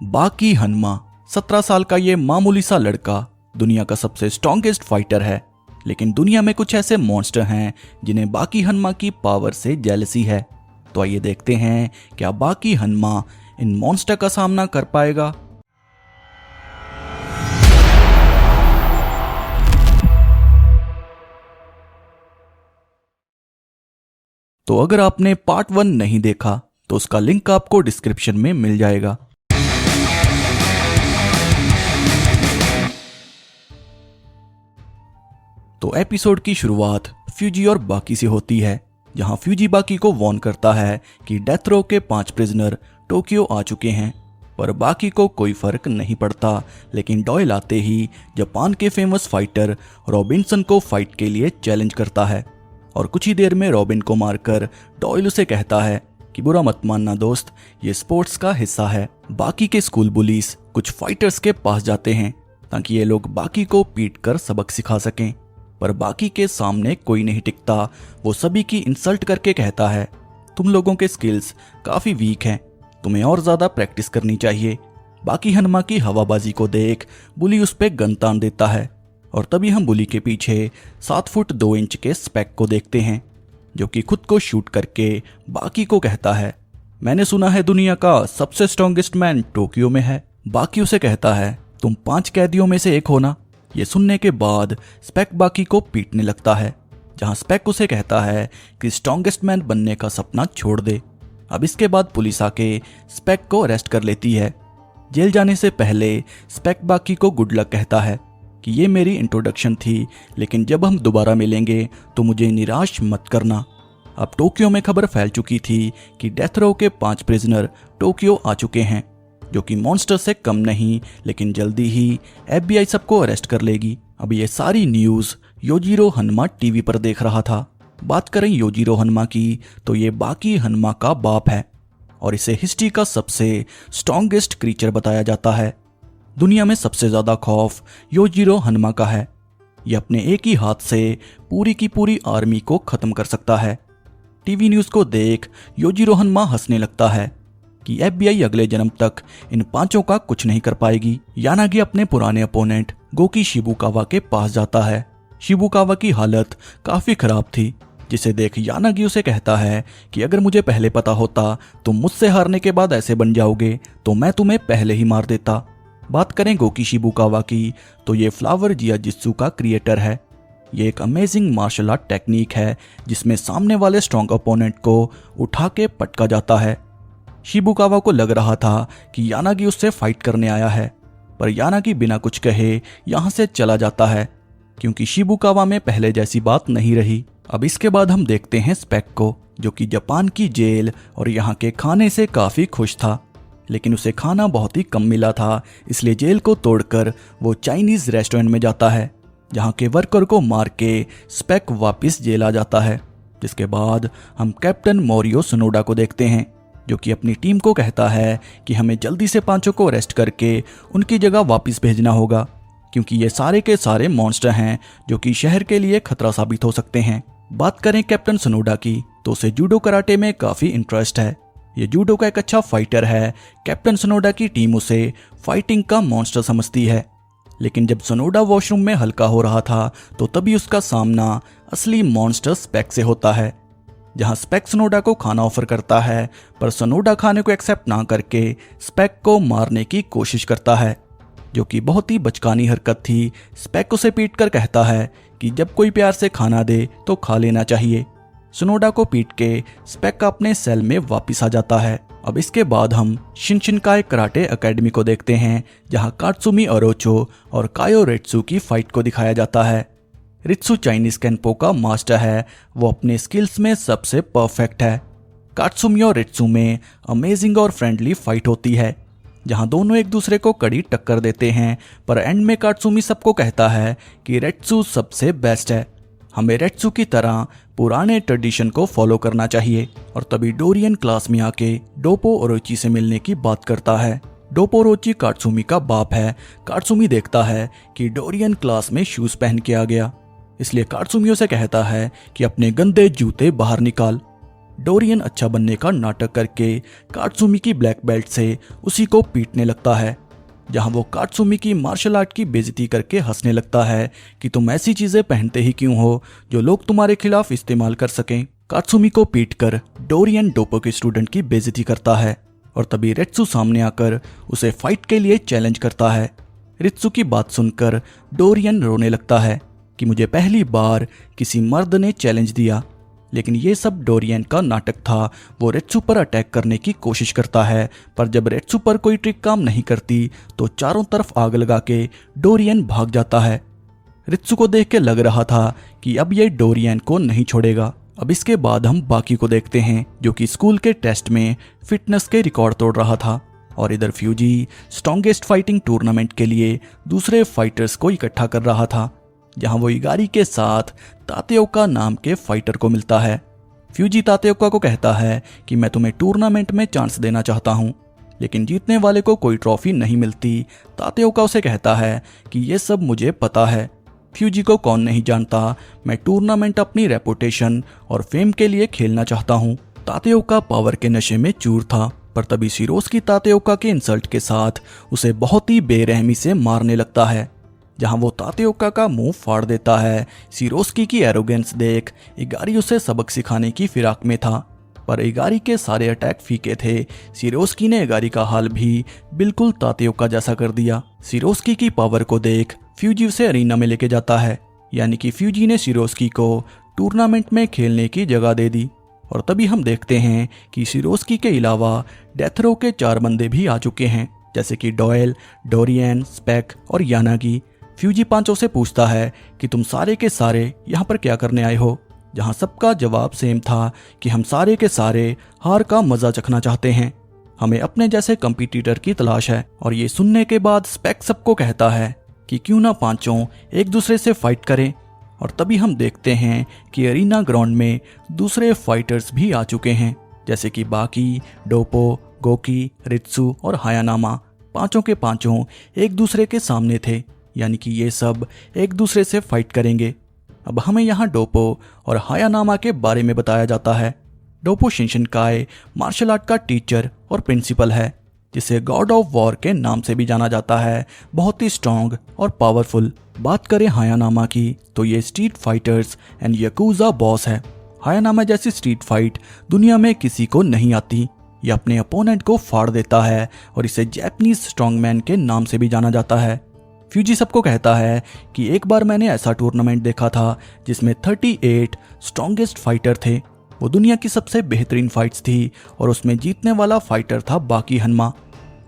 बाकी हनमा 17 साल का ये मामूली सा लड़का दुनिया का सबसे स्ट्रॉन्गेस्ट फाइटर है। लेकिन दुनिया में कुछ ऐसे मॉन्स्टर हैं जिन्हें बाकी हनमा की पावर से जेलसी है। तो आइए देखते हैं क्या बाकी हनमा इन मॉन्स्टर का सामना कर पाएगा। तो अगर आपने पार्ट 1 नहीं देखा तो उसका लिंक आपको डिस्क्रिप्शन में मिल जाएगा। तो एपिसोड की शुरुआत फ्यूजी और बाकी से होती है, जहां फ्यूजी बाकी को वार्न करता है कि डेथ रो के 5 प्रिजनर टोक्यो आ चुके हैं। पर बाकी को कोई फर्क नहीं पड़ता। लेकिन डॉयल आते ही जापान के फेमस फाइटर रॉबिन्सन को फाइट के लिए चैलेंज करता है और कुछ ही देर में रॉबिन को मारकर डॉयल उसे कहता है कि बुरा मत मानना दोस्त, ये स्पोर्ट्स का हिस्सा है। बाकी के स्कूल बुलीज कुछ फाइटर्स के पास जाते हैं ताकि ये लोग बाकी को पीट कर सबक सिखा सकें। पर बाकी के सामने कोई नहीं टिकता। वो सभी की इंसल्ट करके कहता है तुम लोगों के स्किल्स काफी वीक हैं, तुम्हें और ज्यादा प्रैक्टिस करनी चाहिए। बाकी हनमा की हवाबाजी को देख बुली उस पे गन तान देता है और तभी हम बुली के पीछे 7 फुट 2 इंच के स्पेक को देखते हैं, जो कि खुद को शूट करके बाकी को कहता है मैंने सुना है दुनिया का सबसे स्ट्रॉन्गेस्ट मैन टोक्यो में है। बाकी उसे कहता है तुम 5 कैदियों में से एक हो ना। ये सुनने के बाद स्पेक बाकी को पीटने लगता है, जहां स्पेक उसे कहता है कि स्ट्रॉन्गेस्ट मैन बनने का सपना छोड़ दे। अब इसके बाद पुलिस आके स्पेक को अरेस्ट कर लेती है। जेल जाने से पहले स्पेक बाकी को गुड लक कहता है कि ये मेरी इंट्रोडक्शन थी, लेकिन जब हम दोबारा मिलेंगे तो मुझे निराश मत करना। अब टोक्यो में खबर फैल चुकी थी कि डेथ रो के 5 प्रिजनर टोक्यो आ चुके हैं, जो कि मॉन्स्टर से कम नहीं, लेकिन जल्दी ही FBI सबको अरेस्ट कर लेगी। अब ये सारी न्यूज़ योजीरो हनमा टीवी पर देख रहा था। बात करें योजीरो हनमा की तो ये बाकी हनमा का बाप है और इसे हिस्ट्री का सबसे स्ट्रॉन्गेस्ट क्रीचर बताया जाता है। दुनिया में सबसे ज्यादा खौफ योजीरो हनमा का है। ये अपने एक ही हाथ से पूरी की पूरी आर्मी को खत्म कर सकता है। टीवी न्यूज़ को देख योजीरो हनमा हंसने लगता है कि FBI अगले जन्म तक इन 5 का कुछ नहीं कर पाएगी। यानागी अपने पुराने अपोनेंट गोकी शिबुकावा के पास जाता है। शिबुकावा की हालत काफी खराब थी, जिसे देख यानागी उसे कहता है कि अगर मुझे पहले पता होता तुम मुझसे हारने के बाद ऐसे बन जाओगे तो मैं तुम्हें पहले ही मार देता। बात करें गोकी शिबुकावा की तो ये फ्लावर जियाजित्सु का क्रिएटर है। ये एक अमेजिंग मार्शल आर्ट टेक्निक है जिसमें सामने वाले स्ट्रॉन्ग अपोनेंट को उठा के पटका जाता है। शिबुकावा को लग रहा था कि यानागी उससे फाइट करने आया है, पर यानागी बिना कुछ कहे यहां से चला जाता है, क्योंकि शिबुकावा में पहले जैसी बात नहीं रही। अब इसके बाद हम देखते हैं स्पेक को, जो कि जापान की जेल और यहाँ के खाने से काफी खुश था। लेकिन उसे खाना बहुत ही कम मिला था, इसलिए जेल को तोड़कर वो चाइनीज रेस्टोरेंट में जाता है, जहाँ के वर्कर को मार के स्पेक वापस जेल आ जाता है। जिसके बाद हम कैप्टन मोरियो सुनोडा को देखते हैं, जो कि अपनी टीम को कहता है कि हमें जल्दी से 5 को अरेस्ट करके उनकी जगह वापस भेजना होगा, क्योंकि ये सारे के सारे मॉन्स्टर हैं जो कि शहर के लिए खतरा साबित हो सकते हैं। बात करें कैप्टन सुनोडा की तो उसे जूडो कराटे में काफी इंटरेस्ट है। ये जूडो का एक अच्छा फाइटर है। कैप्टन सुनोडा की टीम उसे फाइटिंग का मॉन्स्टर समझती है। लेकिन जब सुनोडा वॉशरूम में हल्का हो रहा था तो तभी उसका सामना असली मॉन्स्टर स्पेक से होता है, जहां स्पेक सुनोडा को खाना ऑफर करता है, पर सुनोडा खाने को एक्सेप्ट ना करके स्पेक को मारने की कोशिश करता है, जो कि बहुत ही बचकानी हरकत थी। स्पेक उसे पीट कर कहता है कि जब कोई प्यार से खाना दे तो खा लेना चाहिए। सुनोडा को पीट के स्पेक अपने सेल में वापस आ जाता है। अब इसके बाद हम शिनशिनकाई कराटे एकेडमी को देखते हैं, जहां कात्सुमी ओरोचो और कायो रित्सु की फाइट को दिखाया जाता है। रित्सु चाइनीज केनपो का मास्टर है, वो अपने स्किल्स में सबसे परफेक्ट है। कात्सुमी और रित्सु में अमेजिंग और फ्रेंडली फाइट होती है, जहां दोनों एक दूसरे को कड़ी टक्कर देते हैं, पर एंड में कात्सुमी सबको कहता है कि रित्सु सबसे बेस्ट है, हमें रित्सु की तरह पुराने ट्रेडिशन को फॉलो करना चाहिए। और तभी डोरियन क्लास में आके डोपो ओरोची से मिलने की बात करता है। डोपो ओरोची कात्सुमी का बाप है। कात्सुमी देखता है कि डोरियन क्लास में शूज पहन के आ गया, इसलिए कात्सुमी से कहता है कि अपने गंदे जूते बाहर निकाल। डोरियन अच्छा बनने का नाटक करके कात्सुमी की ब्लैक बेल्ट से उसी को पीटने लगता है, जहां वो कात्सुमी की मार्शल आर्ट की बेइज्जती करके हंसने लगता है कि तुम ऐसी चीजें पहनते ही क्यों हो जो लोग तुम्हारे खिलाफ इस्तेमाल कर सकें। कात्सुमी को पीटकर डोरियन डोपो के स्टूडेंट की बेइज्जती करता है और तभी रेत्सु सामने आकर उसे फाइट के लिए चैलेंज करता है। रेत्सु की बात सुनकर डोरियन रोने लगता है कि मुझे पहली बार किसी मर्द ने चैलेंज दिया, लेकिन ये सब डोरियन का नाटक था। वो रेत्सु पर अटैक करने की कोशिश करता है, पर जब रेत्सु पर कोई ट्रिक काम नहीं करती तो चारों तरफ आग लगा के डोरियन भाग जाता है। रेत्सु को देख के लग रहा था कि अब ये डोरियन को नहीं छोड़ेगा। अब इसके बाद हम बाकी को देखते हैं, जो कि स्कूल के टेस्ट में फिटनेस के रिकॉर्ड तोड़ रहा था, और इधर फ्यूजी स्ट्रॉन्गेस्ट फाइटिंग टूर्नामेंट के लिए दूसरे फाइटर्स को इकट्ठा कर रहा था, जहां वो इगारी के साथ तातेओका नाम के फाइटर को मिलता है। फ्यूजी तातेओका को कहता है कि मैं तुम्हें टूर्नामेंट में चांस देना चाहता हूं, लेकिन जीतने वाले को कोई ट्रॉफी नहीं मिलती। तातेओका उसे कहता है कि ये सब मुझे पता है, फ्यूजी को कौन नहीं जानता, मैं टूर्नामेंट अपनी रेपुटेशन और फेम के लिए खेलना चाहता हूँ। तातेओका पावर के नशे में चूर था, पर तभी सिरोस्की तातेओका के इंसल्ट के साथ उसे बहुत ही बेरहमी से मारने लगता है, जहां वो तातेओका का मुंह फाड़ देता है। सिरोस्की की एरोगेंस देख इगारी उसे सबक सिखाने की फिराक में था, पर इगारी के सारे अटैक फीके थे। सिरोस्की ने इगारी का हाल भी बिल्कुल तातेओका जैसा कर दिया। सिरोस्की की पावर को देख फ्यूजी उसे अरीना में लेके जाता है, यानी कि फ्यूजी ने सिरोस्की को टूर्नामेंट में खेलने की जगह दे दी। और तभी हम देखते हैं कि सिरोस्की के अलावा डेथ रो के 4 बंदे भी आ चुके हैं, जैसे कि डोएल, डोरियन, स्पेक और यानागी। फ्यूजी पांचों से पूछता है कि तुम सारे के सारे यहाँ पर क्या करने आए हो, जहाँ सबका जवाब सेम था कि हम सारे के सारे हार का मजा चखना चाहते हैं, हमें अपने जैसे कंपटीटर की तलाश है। और ये सुनने के बाद स्पेक सबको कहता है कि क्यों ना पांचों एक दूसरे से फाइट करें। और तभी हम देखते हैं कि अरीना ग्राउंड में दूसरे फाइटर्स भी आ चुके हैं, जैसे कि बाकी, डोपो, गोकी, रित्सु और हायानामा। पांचों के पांचों एक दूसरे के सामने थे, यानी कि ये सब एक दूसरे से फाइट करेंगे। अब हमें यहाँ डोपो और हायानामा के बारे में बताया जाता है। डोपो शिनशिनकाई मार्शल आर्ट का टीचर और प्रिंसिपल है, जिसे गॉड ऑफ वॉर के नाम से भी जाना जाता है, बहुत ही स्ट्रॉन्ग और पावरफुल। बात करें हायानामा की तो ये street fighters and yakuza boss है। हायानामा जैसी स्ट्रीट फाइट दुनिया में किसी को नहीं आती। ये अपने अपोनेंट को फाड़ देता है और इसे जैपनीज स्ट्रॉन्गमैन के नाम से भी जाना जाता है। फ्यूजी सबको कहता है कि एक बार मैंने ऐसा टूर्नामेंट देखा था जिसमें 38 स्ट्रॉन्गेस्ट फाइटर थे। वो दुनिया की सबसे बेहतरीन फाइट्स थी और उसमें जीतने वाला फाइटर था बाकी हनमा।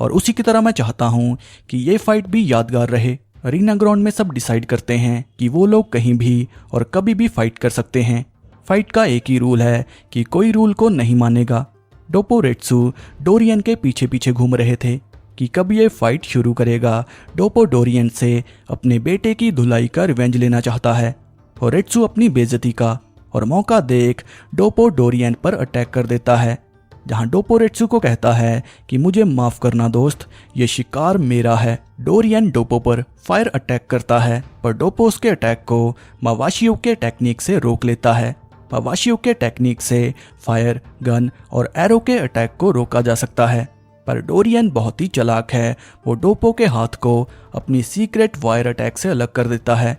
और उसी की तरह मैं चाहता हूँ कि ये फाइट भी यादगार रहे। अरीना ग्राउंड में सब डिसाइड करते हैं कि वो लोग कहीं भी और कभी भी फाइट कर सकते हैं। फाइट का एक ही रूल है कि कोई रूल को नहीं मानेगा। डोपो रेत्सु डोरियन के पीछे पीछे घूम रहे थे कि कब ये फाइट शुरू करेगा। डोपो डोरियन से अपने बेटे की धुलाई का रिवेंज लेना चाहता है और रेत्सु अपनी बेइज्जती का, और मौका देख डोपो डोरियन पर अटैक कर देता है, जहां डोपो रेत्सु को कहता है कि मुझे माफ करना दोस्त, ये शिकार मेरा है। डोरियन डोपो पर फायर अटैक करता है, पर डोपो उसके अटैक को मावाशियो के टेक्निक से रोक लेता है। मावाशियो के टेक्निक से फायर, गन और एरो के अटैक को रोका जा सकता है, पर डोरियन बहुत ही चालाक है। वो डोपो के हाथ को अपनी सीक्रेट वायर अटैक से अलग कर देता है।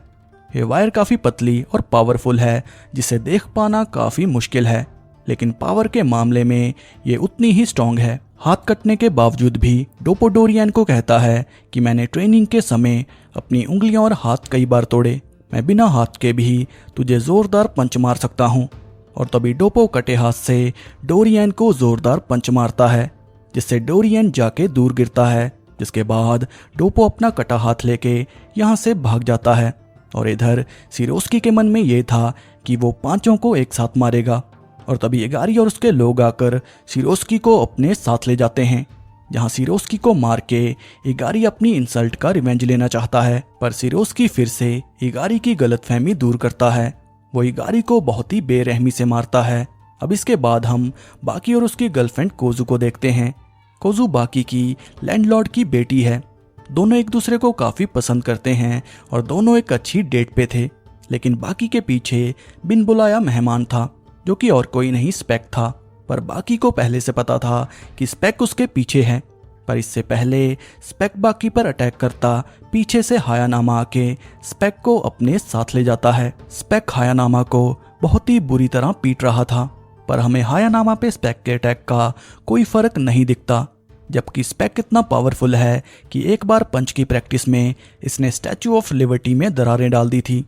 ये वायर काफ़ी पतली और पावरफुल है, जिसे देख पाना काफ़ी मुश्किल है, लेकिन पावर के मामले में ये उतनी ही स्ट्रॉन्ग है। हाथ कटने के बावजूद भी डोपो डोरियन को कहता है कि मैंने ट्रेनिंग के समय अपनी उंगलियां और हाथ कई बार तोड़े, मैं बिना हाथ के भी तुझे जोरदार पंच मार सकता हूँ। और तभी डोपो कटे हाथ से डोरियन को जोरदार पंच मारता है, जिससे डोरियन जाके दूर गिरता है, जिसके बाद डोपो अपना कटा हाथ लेके यहाँ से भाग जाता है। और इधर सिरोस्की के मन में ये था कि वो पांचों को एक साथ मारेगा। और तभी इगारी और उसके लोग आकर सिरोस्की को अपने साथ ले जाते हैं, जहां सिरोस्की को मार के इगारी अपनी इंसल्ट का रिवेंज लेना चाहता है, पर सिरोस्की फिर से इगारी की गलतफहमी दूर करता है। वो इगारी को बहुत ही बेरहमी से मारता है। अब इसके बाद हम बाकी और उसकी गर्लफ्रेंड कोजू को देखते हैं। कोजू बाकी की लैंडलॉर्ड की बेटी है। दोनों एक दूसरे को काफ़ी पसंद करते हैं और दोनों एक अच्छी डेट पे थे, लेकिन बाकी के पीछे बिन बुलाया मेहमान था, जो कि और कोई नहीं स्पेक था। पर बाकी को पहले से पता था कि स्पेक उसके पीछे है। पर इससे पहले स्पेक बाकी पर अटैक करता, पीछे से हायानामा आके स्पेक को अपने साथ ले जाता है। स्पेक हायानामा को बहुत ही बुरी तरह पीट रहा था, पर हमें हायानामा पे स्पेक के अटैक का कोई फर्क नहीं दिखता, जबकि स्पेक इतना पावरफुल है कि एक बार पंच की प्रैक्टिस में इसने स्टैचू ऑफ लिबर्टी में दरारें डाल दी थी।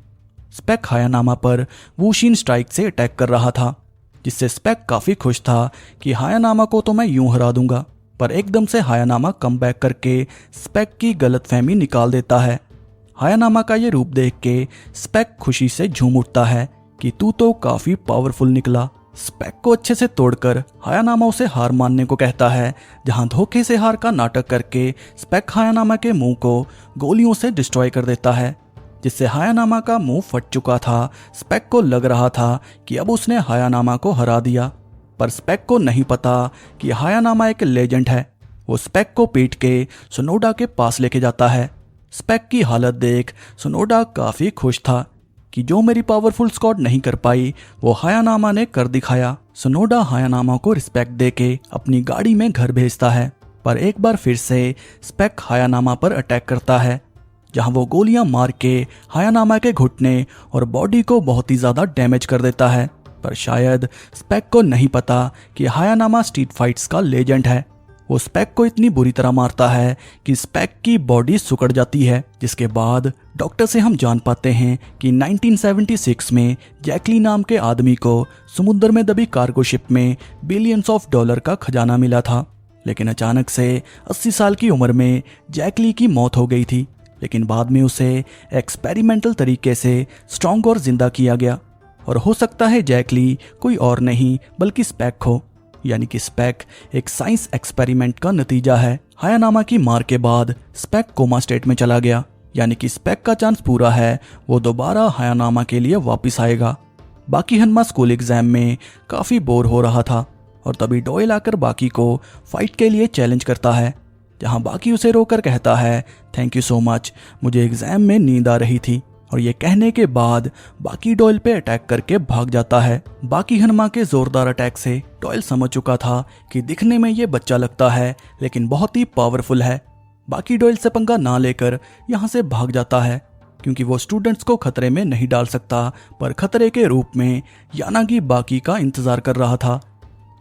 स्पेक हायानामा पर वुशिन स्ट्राइक से अटैक कर रहा था, जिससे स्पेक काफी खुश था कि हायानामा को तो मैं यूं हरा दूंगा। पर एकदम से हायानामा कमबैक करके स्पेक की गलतफहमी निकाल देता है। हायानामा का ये रूप देख के स्पेक खुशी से झूम उठता है कि तू तो काफी पावरफुल निकला। स्पेक को अच्छे से तोड़कर हायानामा उसे हार मानने को कहता है, जहां धोखे से हार का नाटक करके स्पेक हायानामा के मुंह को गोलियों से डिस्ट्रॉय कर देता है, जिससे हायानामा का मुंह फट चुका था। स्पेक को लग रहा था कि अब उसने हायानामा को हरा दिया, पर स्पेक को नहीं पता कि हायानामा एक लेजेंड है। वो स्पेक को पीट के सुनोडा के पास लेके जाता है। स्पेक की हालत देख सुनोडा काफी खुश था कि जो मेरी पावरफुल स्क्वाड नहीं कर पाई वो हायानामा ने कर दिखाया। सुनोडा हायानामा को रिस्पेक्ट देके अपनी गाड़ी में घर भेजता है, पर एक बार फिर से स्पेक हायानामा पर अटैक करता है, जहां वो गोलियां मार के हायानामा के घुटने और बॉडी को बहुत ही ज्यादा डैमेज कर देता है। पर शायद स्पेक को नहीं पता कि हायानामा स्ट्रीट फाइट्स का लेजेंड है। वो स्पेक को इतनी बुरी तरह मारता है कि स्पेक की बॉडी सुकड़ जाती है, जिसके बाद डॉक्टर से हम जान पाते हैं कि 1976 में जैकली नाम के आदमी को समुद्र में दबी कार्गो शिप में बिलियंस ऑफ डॉलर का खजाना मिला था। लेकिन अचानक से 80 साल की उम्र में जैकली की मौत हो गई थी, लेकिन बाद में उसे एक्सपेरिमेंटल तरीके से स्ट्रॉन्ग और जिंदा किया गया। और हो सकता है जैकली कोई और नहीं बल्कि स्पेक हो, यानी कि स्पेक एक साइंस एक्सपेरिमेंट का नतीजा है। हायानामा की मार के बाद स्पेक कोमा स्टेट में चला गया, यानी कि स्पेक का चांस पूरा है वो दोबारा हायानामा के लिए वापस आएगा। बाकी हन्मा स्कूल एग्जाम में काफी बोर हो रहा था, और तभी डॉयल आकर बाकी को फाइट के लिए चैलेंज करता है, जहां बाकी उसे रोकर कहता है थैंक यू सो मच, मुझे एग्जाम में नींद आ रही थी। और ये कहने के बाद बाकी डॉयल पे अटैक करके भाग जाता है। बाकी हन्मा के जोरदार अटैक से डॉयल समझ चुका था कि दिखने में ये बच्चा लगता है लेकिन बहुत ही पावरफुल है। बाकी डॉयल से पंगा ना लेकर यहाँ से भाग जाता है, क्योंकि वो स्टूडेंट्स को खतरे में नहीं डाल सकता, पर खतरे के रूप में यानागी बाकी का इंतजार कर रहा था,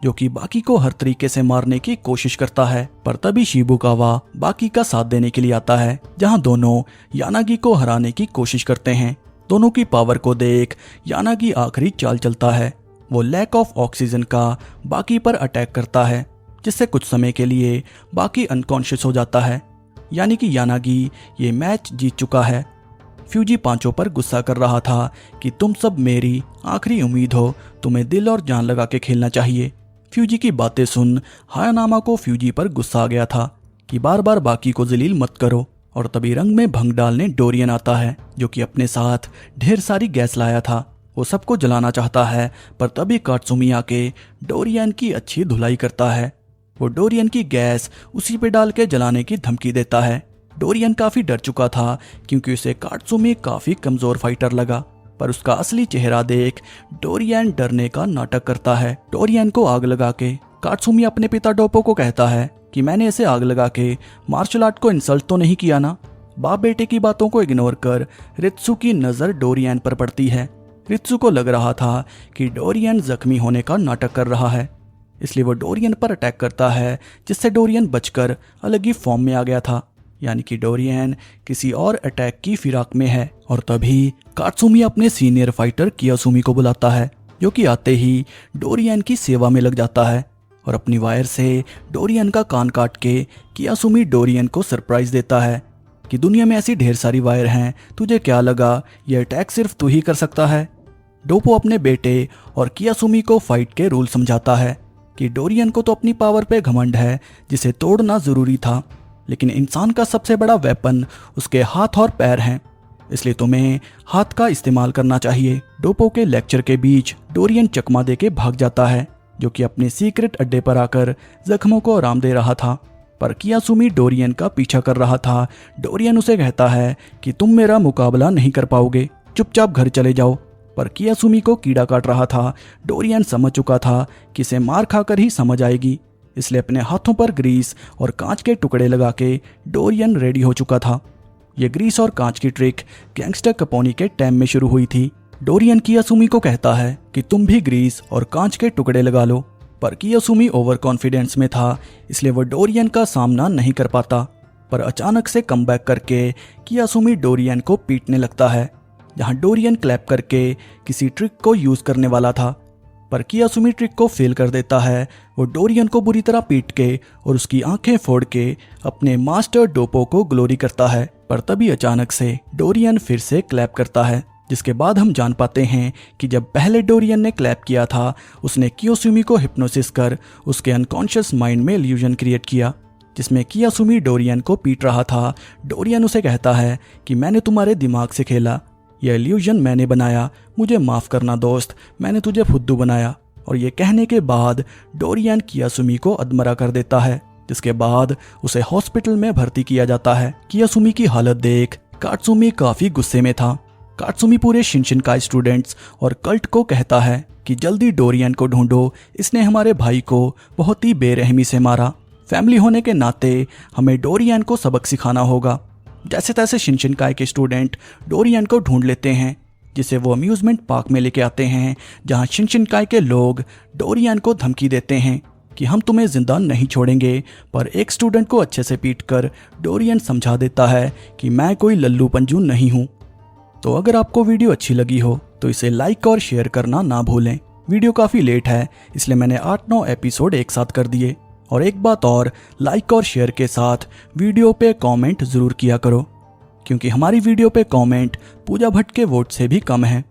जो कि बाकी को हर तरीके से मारने की कोशिश करता है। पर तभी शिबुकावा बाकी का साथ देने के लिए आता है, जहां दोनों यानागी को हराने की कोशिश करते हैं। दोनों की पावर को देख यानागी आखिरी चाल चलता है। वो लैक ऑफ ऑक्सीजन का बाकी पर अटैक करता है, जिससे कुछ समय के लिए बाकी अनकॉन्शियस हो जाता है, यानी कि यानागी ये मैच जीत चुका है। फ्यूजी पांचों पर गुस्सा कर रहा था कि तुम सब मेरी आखिरी उम्मीद हो, तुम्हें दिल और जान लगा के खेलना चाहिए। फ्यूजी की बातें सुन हायानामा को फ्यूजी पर गुस्सा आ गया था कि बार बार बाकी को जलील मत करो। और तभी रंग में भंग डालने डोरियन आता है, जो कि अपने साथ ढेर सारी गैस लाया था। वो सबको जलाना चाहता है, पर तभी काट्सुमी आके डोरियन की अच्छी धुलाई करता है। वो डोरियन की गैस उसी पे डाल के जलाने की धमकी देता है। डोरियन काफी डर चुका था, क्योंकि उसे काट्सुमी काफी कमजोर फाइटर लगा, पर उसका असली चेहरा देख डोरियन डरने का नाटक करता है। डोरियन को आग लगा के काट्सुमी अपने पिता डोपो को कहता है कि मैंने इसे आग लगा के मार्शल आर्ट को इंसल्ट तो नहीं किया ना। बाप बेटे की बातों को इग्नोर कर रित्सु की नजर डोरियन पर पड़ती है। रित्सु को लग रहा था कि डोरियन जख्मी होने का नाटक कर रहा है, इसलिए वो डोरियन पर अटैक करता है, जिससे डोरियन बचकर अलग ही फॉर्म में आ गया था, यानी कि डोरियन किसी और अटैक की फिराक में है। और तभी काट्सुमी अपने सीनियर फाइटर कियासुमी को बुलाता है, जो कि आते ही डोरियन की सेवा में लग जाता है और अपनी वायर से डोरियन का कान काट के कियासुमी डोरियन को सरप्राइज देता है कि दुनिया में ऐसी ढेर सारी वायर हैं, तुझे क्या लगा ये अटैक सिर्फ तू ही कर सकता है। डोपो अपने बेटे और कियासुमी को फाइट के रूल समझाता है कि डोरियन को तो अपनी पावर पे घमंड है, जिसे तोड़ना जरूरी था, लेकिन इंसान का सबसे बड़ा वेपन उसके हाथ और पैर हैं, इसलिए तुम्हें हाथ का इस्तेमाल करना चाहिए। डोपो के लेक्चर के बीच डोरियन चकमा दे के भाग जाता है, जो कि अपने सीक्रेट अड्डे पर आकर जख्मों को आराम दे रहा था, पर कियासुमी डोरियन का पीछा कर रहा था। डोरियन उसे कहता है कि तुम मेरा मुकाबला नहीं कर पाओगे, चुपचाप घर चले जाओ। पर कियासुमी को कीड़ा काट रहा था। डोरियन समझ चुका था कि इसे मार खाकर ही समझ आएगी, इसलिए अपने हाथों पर ग्रीस और कांच के टुकड़े लगा के डोरियन रेडी हो चुका था। ये ग्रीस और कांच की ट्रिक गैंगस्टर कपोनी के टाइम में शुरू हुई थी। डोरियन कियासुमी को कहता है कि तुम भी ग्रीस और कांच के टुकड़े लगा लो, पर कियासुमी ओवर कॉन्फिडेंस में था, इसलिए वह डोरियन का सामना नहीं कर पाता। पर अचानक से कमबैक करके कियासुमी डोरियन को पीटने लगता है। जहां डोरियन क्लैप करके किसी ट्रिक को यूज करने वाला था, पर कियासुमी ट्रिक को फेल कर देता है। वो डोरियन को बुरी तरह पीट के और उसकी आंखें फोड़ के अपने मास्टर डोपो को ग्लोरी करता है। पर तभी अचानक से डोरियन फिर से क्लैप करता है, जिसके बाद हम जान पाते हैं कि जब पहले डोरियन ने क्लैप किया था, उसने कियासुमी को हिप्नोसिस कर उसके अनकॉन्शियस माइंड में इल्यूजन क्रिएट किया, जिसमें कियासुमी डोरियन को पीट रहा था। डोरियन उसे कहता है कि मैंने तुम्हारे दिमाग से खेला, यह इल्यूजन मैंने बनाया, मुझे माफ़ करना दोस्त, मैंने तुझे फुद्दू बनाया। और ये कहने के बाद डोरियन कियासुमी को अधमरा कर देता है, जिसके बाद उसे हॉस्पिटल में भर्ती किया जाता है। कियासुमी की हालत देख कात्सुमी काफ़ी गुस्से में था। कात्सुमी पूरे शिनशिनकाई स्टूडेंट्स और कल्ट को कहता है कि जल्दी डोरियन को ढूंढो, इसने हमारे भाई को बहुत ही बेरहमी से मारा। फैमिली होने के नाते हमें डोरियन को सबक सिखाना होगा। जैसे तैसे शिनशिनकाई के स्टूडेंट डोरियन को ढूंढ लेते हैं, जिसे वो अम्यूजमेंट पार्क में लेके आते हैं, जहां शिनशिनकाई के लोग डोरियन को धमकी देते हैं कि हम तुम्हें जिंदा नहीं छोड़ेंगे। पर एक स्टूडेंट को अच्छे से पीटकर डोरियन समझा देता है कि मैं कोई लल्लू पंजू नहीं हूँ। तो अगर आपको वीडियो अच्छी लगी हो तो इसे लाइक और शेयर करना ना भूलें। वीडियो काफ़ी लेट है, इसलिए मैंने 8-9 एपिसोड एक साथ कर दिए। और एक बात और, लाइक और शेयर के साथ वीडियो पे कमेंट ज़रूर किया करो, क्योंकि हमारी वीडियो पे कमेंट पूजा भट्ट के वोट से भी कम है।